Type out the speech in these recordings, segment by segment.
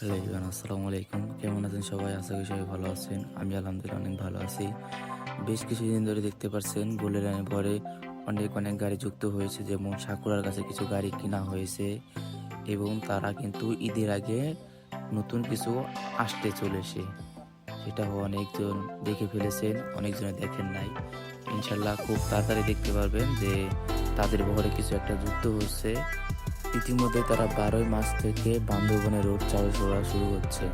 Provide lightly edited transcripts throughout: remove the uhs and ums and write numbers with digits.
Hello everyone, আসসালামু আলাইকুম। কেমন আছেন সবাই? আশা করি সবাই ভালো আছেন। আমি আলহামদুলিল্লাহ অনেক ভালো আছি। বেশ কিছুদিন ধরে দেখতে পাচ্ছেন গোল্ডেন লাইনের পরে অনেক গাড়ি যুক্ত হয়েছে, যেমন সাকুরার কাছে কিছু গাড়ি কিনা হয়েছে এবং তারা কিন্তু ঈদের আগে নতুন কিছু আসতে চলেছে। সেটা অনেকজন দেখে ফেলেছেন, অনেকজনে দেখেন নাই। ইনশাল্লাহ খুব তাড়াতাড়ি দেখতে পারবেন যে তাদের বহরে কিছু একটা যুক্ত হচ্ছে। ইতিমধ্যে তারা 12ই মার্চ থেকে বান্দরবনে রোড চালু করা শুরু হচ্ছে।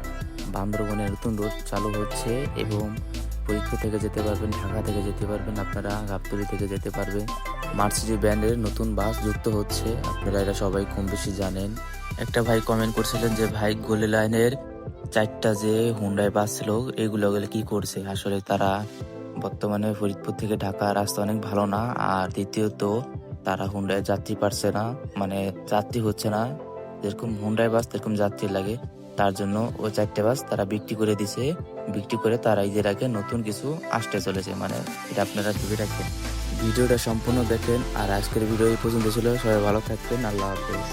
বান্দরবনে নতুন রোড চালু হচ্ছে এবং ফরিদপুর থেকে যেতে পারবেন, ঢাকা থেকে যেতে পারবেন, আপনারা গাবতলী থেকে যেতে পারবেন। মার্সিডিজ ব্র্যান্ডের নতুন বাস যুক্ত হচ্ছে, আপনারা এটা সবাই কম বেশি জানেন। একটা ভাই কমেন্ট করছিলেন যে ভাই গোল্ডেন লাইনের 4টা যে হুন্ডাই বাস ছিল এগুলো কি করছে। আসলে তারা বর্তমানে ফরিদপুর থেকে ঢাকা রাস্তা অনেক ভালো না, আর দ্বিতীয়ত তারা হুন্ডায় যাত্রী পারছে না, মানে যাত্রী হচ্ছে না। যেরকম হুন্ডাই বাস যেরকম যাত্রী লাগে, তার জন্য ওই 4টে বাস তারা বিক্রি করে দিছে। বিক্রি করে তারা ঈদের আগে নতুন কিছু আসতে চলেছে, মানে এটা আপনারা ভেবে রাখেন। ভিডিওটা সম্পূর্ণ দেখেন। আর আজকের ভিডিও এই পর্যন্ত ছিল। সবাই ভালো থাকবেন। আল্লাহ হাফেজ।